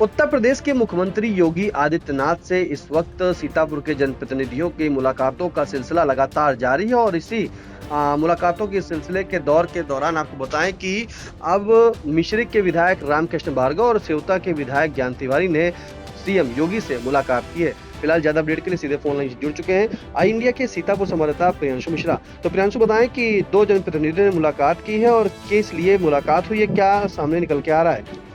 उत्तर प्रदेश के मुख्यमंत्री योगी आदित्यनाथ से इस वक्त सीतापुर के जनप्रतिनिधियों की मुलाकातों का सिलसिला लगातार जारी है और इसी मुलाकातों के सिलसिले के दौर के दौरान आपको बताएं कि अब मिश्रिख के विधायक रामकृष्ण भार्गव और सेवता के विधायक ज्ञान तिवारी ने सीएम योगी से मुलाकात की है। फिलहाल ज्यादा अपडेट के लिए सीधे फोन लाइन से जुड़ चुके हैं आई इंडिया के सीतापुर संवाददाता प्रियांशु मिश्रा। तो प्रियांशु बताएं कि दो जनप्रतिनिधियों ने मुलाकात की है और किस लिए मुलाकात हुई है, क्या सामने निकल के आ रहा है?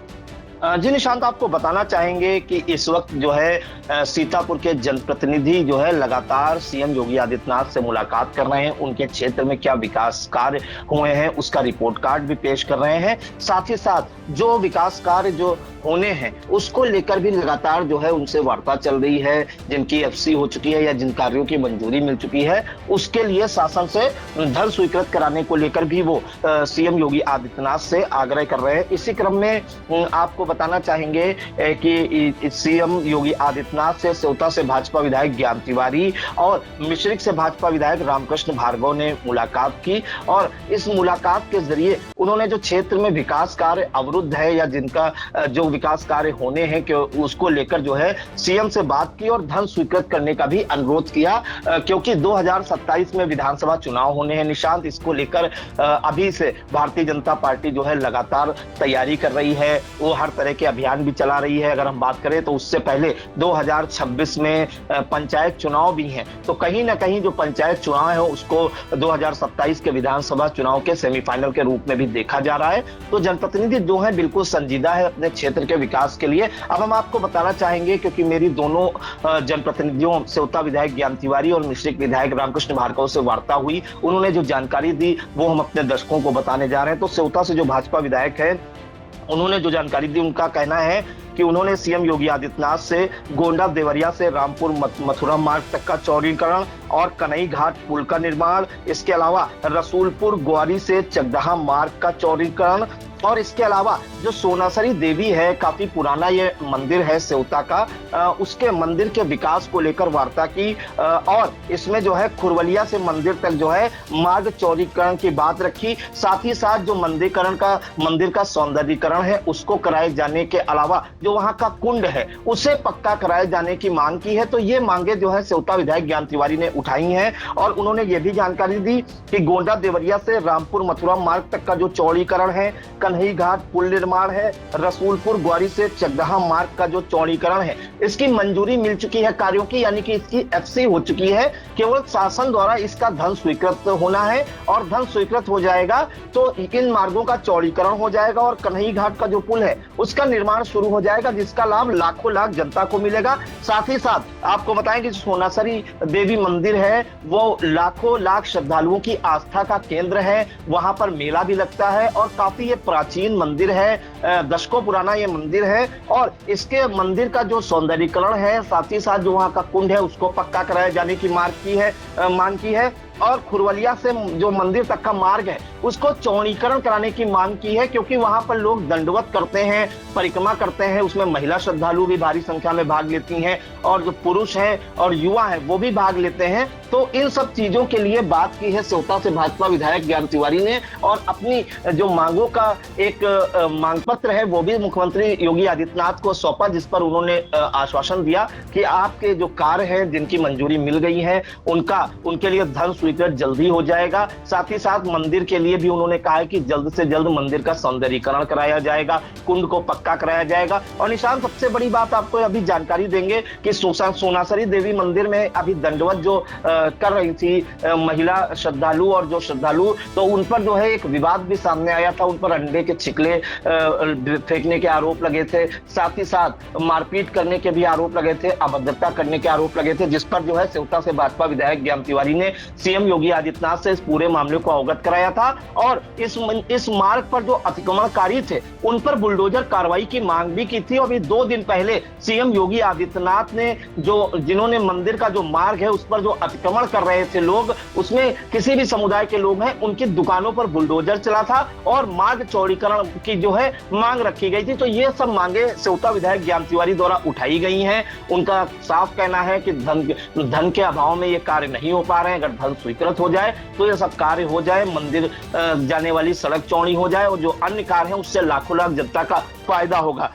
जी निशांत, आपको बताना चाहेंगे कि इस वक्त जो है सीतापुर के जनप्रतिनिधि जो है लगातार सीएम योगी आदित्यनाथ से मुलाकात कर रहे हैं। उनके क्षेत्र में क्या विकास कार्य हुए हैं उसका रिपोर्ट कार्ड भी पेश कर रहे हैं। साथ ही साथ जो विकास कार्य जो होने हैं उसको लेकर भी लगातार जो है उनसे वार्ता चल रही है। जिनकी एफसी हो चुकी है या जिन कार्यों की मंजूरी मिल चुकी है उसके लिए शासन से धन स्वीकृत कराने को लेकर भी वो सीएम योगी आदित्यनाथ से आग्रह कर रहे हैं। इसी क्रम में आपको बताना चाहेंगे कि सीएम योगी आदित्यनाथ से सेवता से भाजपा विधायक ज्ञान तिवारी और मिश्रिख से भाजपा विधायक रामकृष्ण भार्गव ने मुलाकात की और इस मुलाकात के जरिए उन्होंने जो क्षेत्र में विकास कार्य अवरुद्ध है या जिनका जो विकास कार्य होने हैं कि उसको लेकर जो है सीएम से बात की और धन स्वीकृत करने का भी अनुरोध किया, क्योंकि 2027 में विधानसभा चुनाव होने हैं। निशांत, इसको लेकर अभी से भारतीय जनता पार्टी जो है लगातार तैयारी कर रही है। वो हर तरह के अभियान भी चला रही है। अगर हम बात करें तो उससे पहले 2026 में पंचायत चुनाव भी हैं, तो कहीं ना कहीं जो पंचायत चुनाव है उसको 2027 के विधानसभा चुनाव के सेमीफाइनल के रूप में भी देखा जा रहा है। तो जनप्रतिनिधि जो है बिल्कुल संजीदा है अपने क्षेत्र के विकास के लिए। अब हम आपको बताना चाहेंगे, क्योंकि मेरी दोनों जनप्रतिनिधियों सेवता विधायक ज्ञान तिवारी और मिश्रिख विधायक रामकृष्ण भार्गव से वार्ता हुई, उन्होंने जो जानकारी दी वो हम अपने दर्शकों को बताने जा रहे हैं। तो सेवता से जो भाजपा विधायक है उन्होंने जो जानकारी दी, उनका कहना है कि उन्होंने सीएम योगी आदित्यनाथ से गोंडा देवरिया से रामपुर मथुरा मार्ग तक का चौड़ीकरण और कन्हई घाट पुल का निर्माण, इसके अलावा रसूलपुर ग्वारी से चकदहा मार्ग का चौड़ीकरण और इसके अलावा जो सोनासरी देवी है, काफी पुराना ये मंदिर है सेवता का, उसके मंदिर के विकास को लेकर वार्ता की और इसमें जो है खुरवलिया से मंदिर तक जो है मार्ग चौड़ीकरण की बात रखी। साथ ही साथ जो मंदिर का सौंदर्यीकरण है उसको कराए जाने के अलावा जो वहां का कुंड है उसे पक्का कराए जाने की मांग की है। तो ये मांगे जो है सेवता विधायक ज्ञान तिवारी ने उठाई हैं और उन्होंने ये भी जानकारी दी कि गोंडा देवरिया से रामपुर मथुरा मार्ग तक का जो चौड़ीकरण है, कन्हई घाट पुल निर्माण है, रसूलपुर ग्वारी से चकदहा मार्ग का जो चौड़ीकरण है, इसकी मंजूरी मिल चुकी है कार्यों की, यानी कि इसकी एफसी हो चुकी है। केवल शासन द्वारा इसका धन स्वीकृत होना है और धन स्वीकृत हो जाएगा तो इन मार्गों का चौड़ीकरण हो जाएगा और कन्हई घाट का जो पुल है उसका निर्माण शुरू हो जाएगा, जिसका लाभ लाखों लाख जनता को मिलेगा। साथ ही साथ आपको बताएं कि सोनासरी देवी मंदिर है वो लाखों लाख श्रद्धालुओं की आस्था का केंद्र है। वहां पर मेला भी लगता है और काफी ये प्राचीन मंदिर है, दशकों पुराना ये मंदिर है और इसके मंदिर का जो सौंदर्यीकरण है, साथ ही साथ जो वहां का कुंड है उसको पक्का कराए जाने की मांग की है और खुरवलिया से जो मंदिर तक का मार्ग है उसको चौड़ीकरण कराने की मांग की है, क्योंकि वहां पर लोग दंडवत करते हैं, परिक्रमा करते हैं, उसमें महिला श्रद्धालु भी भारी संख्या में भाग लेती हैं और जो पुरुष हैं और युवा हैं वो भी भाग लेते हैं। तो इन सब चीजों के लिए बात की है सेवता से भाजपा विधायक ज्ञान तिवारी ने और अपनी जो मांगों का एक मांग पत्र है वो भी मुख्यमंत्री योगी आदित्यनाथ को सौंपा, जिस पर उन्होंने आश्वासन दिया कि आपके जो कार्य हैं जिनकी मंजूरी मिल गई है उनके लिए धन स्वीकृत जल्दी हो जाएगा। साथ ही साथ मंदिर के लिए भी उन्होंने कहा है कि जल्द से जल्द मंदिर का सौंदर्यीकरण कराया जाएगा, कुंड को पक्का कराया जाएगा। और निशान, सबसे बड़ी बात आपको अभी जानकारी देंगे कि सोनासरी देवी मंदिर में अभी दंडवत जो कर रही थी महिला श्रद्धालु और जो श्रद्धालु, तो उन पर जो है एक विवाद भी सामने आया था। उन पर अंडे के छिकले फेंकने के आरोप लगे थे, साथ ही साथ मारपीट करने के भी आरोप लगे थे, अभद्रता करने के आरोप लगे थे, जिस पर जो है सेवता से भाजपा विधायक ज्ञान तिवारी ने सीएम योगी आदित्यनाथ से इस पूरे मामले को अवगत कराया था और इस मार्ग पर जो अतिक्रमणकारी थे उन पर बुलडोजर कार्रवाई की मांग भी की थी। अभी 2 दिन पहले सीएम योगी आदित्यनाथ ने जिन्होंने मंदिर का जो मार्ग है उस पर जो अतिक्रमण कर रहे थे लोग, उसमें किसी भी समुदाय के लोग हैं, उनकी दुकानों पर बुलडोजर चला था और मार्ग चौड़ीकरण की जो है मांग रखी गई थी। तो ये सब मांगे सेवता विधायक ज्ञान तिवारी द्वारा उठाई गई हैं। उनका साफ कहना है कि धन के अभाव में ये कार्य नहीं हो पा रहे हैं। अगर धन स्वीकृत हो जाए तो ये सब कार्य हो जाए, मंदिर जाने वाली सड़क चौड़ी हो जाए और जो अन्य कार्य है उससे लाखों लाख जनता का फायदा होगा।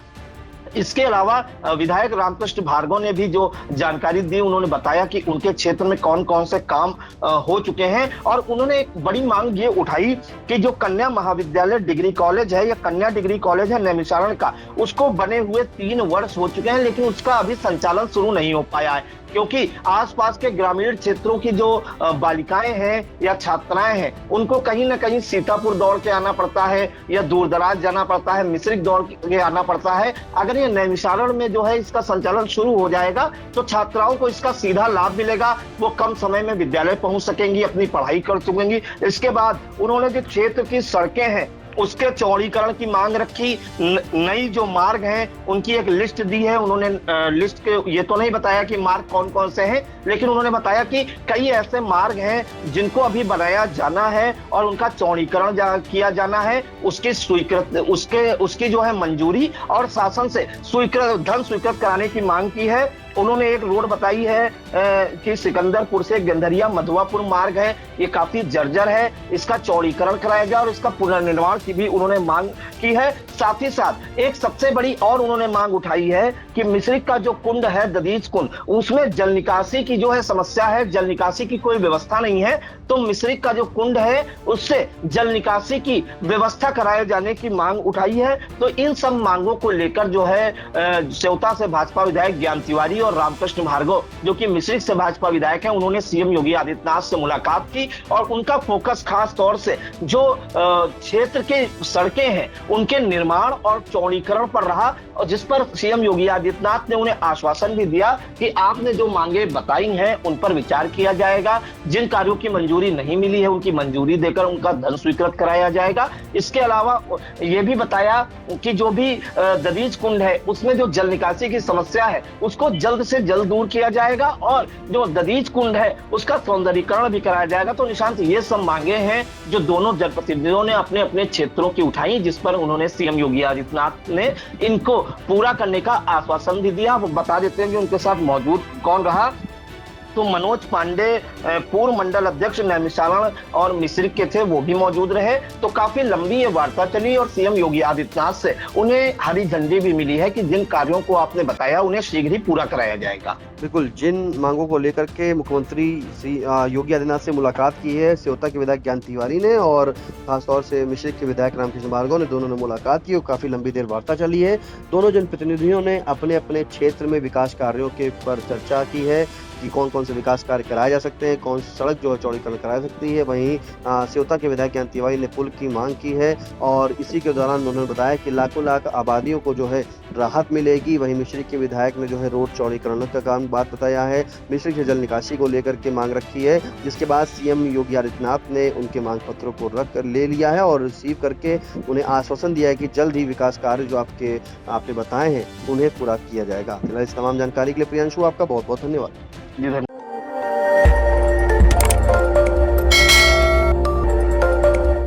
इसके अलावा विधायक रामकृष्ण भार्गव ने भी जो जानकारी दी, उन्होंने बताया कि उनके क्षेत्र में कौन कौन से काम हो चुके हैं, और उन्होंने एक बड़ी मांग ये उठाई कि जो कन्या महाविद्यालय डिग्री कॉलेज है या कन्या डिग्री कॉलेज है नैमिषारण का, उसको बने हुए 3 वर्ष हो चुके हैं, लेकिन उसका अभी संचालन शुरू नहीं हो पाया है, क्योंकि आसपास के ग्रामीण क्षेत्रों की जो बालिकाएं हैं या छात्राएं हैं, उनको कहीं ना कहीं सीतापुर दौड़ के आना पड़ता है या दूर दराज जाना पड़ता है, मिश्रिक दौड़ के आना पड़ता है। अगर ये नैमिषारण में जो है इसका संचालन शुरू हो जाएगा तो छात्राओं को इसका सीधा लाभ मिलेगा, वो कम समय में विद्यालय पहुंच सकेंगी, अपनी पढ़ाई कर सकेंगी। इसके बाद उन्होंने जो क्षेत्र की सड़कें हैं उसके चौड़ीकरण की मांग रखी, नई जो मार्ग हैं उनकी एक लिस्ट दी है। उन्होंने लिस्ट के ये तो नहीं बताया कि मार्ग कौन कौन से हैं, लेकिन उन्होंने बताया कि कई ऐसे मार्ग हैं जिनको अभी बनाया जाना है और उनका चौड़ीकरण किया जाना है, उसकी जो है मंजूरी और शासन से धन स्वीकृत कराने की मांग की है। उन्होंने एक रोड बताई है कि सिकंदरपुर से गंधरिया मधुआपुर मार्ग है, ये काफी जर्जर है, इसका चौड़ीकरण कराया गया और इसका पुनर्निर्माण की भी उन्होंने मांग की है। साथ ही साथ एक सबसे बड़ी और उन्होंने मांग उठाई है कि मिश्रिक का जो कुंड है ददीच कुंड, उसमें जल निकासी की जो है समस्या है, जल निकासी की कोई व्यवस्था नहीं है, तो मिश्रिक का जो कुंड है उससे जल निकासी की व्यवस्था कराए जाने की मांग उठाई है। तो इन सब मांगों को लेकर जो है सेवता से भाजपा विधायक ज्ञान तिवारी और रामकृष्ण भार्गव, जो कि मिश्रिक से भाजपा विधायक हैं, उन्होंने सीएम योगी आदित्यनाथ से मुलाकात की और उनका फोकस खास तौर से जो क्षेत्र के सड़कें हैं उनके निर्माण और चौड़ीकरण पर रहा, और जिस पर सीएम योगी आदित्यनाथ ने उन्हें आश्वासन भी दिया कि आपने जो मांगे बताई हैं उन पर विचार किया जाएगा, जिन कार्यों की मंजूरी नहीं मिली है उनकी मंजूरी देकर उनका धन स्वीकृत कराया जाएगा। इसके अलावा यह भी बताया कि जो भी ददीच कुंड है उसमें जो जल निकासी की समस्या है उसको जल्द से जल्द दूर किया जाएगा और जो ददीच कुंड है उसका सौंदर्यीकरण भी कराया जाएगा। तो निशांत, ये सब मांगे हैं जो दोनों जनप्रतिनिधियों ने अपने अपने क्षेत्रों की उठाई, जिस पर उन्होंने सीएम योगी आदित्यनाथ ने इनको पूरा करने का आश्वासन भी दिया। वो बता देते हैं कि उनके साथ मौजूद कौन रहा। तो मनोज पांडे पूर्व मंडल अध्यक्ष नैमिषारण और मिश्रिक के थे, वो भी मौजूद रहे। तो काफी लंबी ये वार्ता चली और सीएम योगी आदित्यनाथ से उन्हें हरी झंडी भी मिली है कि जिन कार्यों को आपने बताया उन्हें शीघ्र ही पूरा कराया जाएगा। बिल्कुल, जिन मांगों को लेकर के मुख्यमंत्री योगी आदित्यनाथ से मुलाकात की है सेवता के विधायक ज्ञान तिवारी ने और खासतौर से मिश्रिक के विधायक रामकृष्ण भार्गव ने, दोनों ने मुलाकात की और काफी लंबी देर वार्ता चली है। दोनों जनप्रतिनिधियों ने अपने अपने क्षेत्र में विकास कार्यों के पर चर्चा की है कि कौन कौन से विकास कार्य कराए जा सकते हैं, कौन सी सड़क जो है चौड़ीकरण करा सकती है। वहीं सेवता के विधायक ज्ञान तिवारी ने पुल की मांग की है और इसी के दौरान उन्होंने बताया कि लाखों लाख आबादियों को जो है राहत मिलेगी। वहीं मिश्रिक के विधायक ने जो है रोड चौड़ीकरण का काम बात बताया है, मिश्रिक से जल निकासी को लेकर के मांग रखी है, जिसके बाद सीएम योगी आदित्यनाथ ने उनके मांग पत्रों को रख कर ले लिया है और रिसीव करके उन्हें आश्वासन दिया है कि जल्द ही विकास कार्य जो आपने बताए हैं उन्हें पूरा किया जाएगा। इस तमाम जानकारी के लिए प्रियांशु आपका बहुत बहुत धन्यवाद। जी धन्यवाद।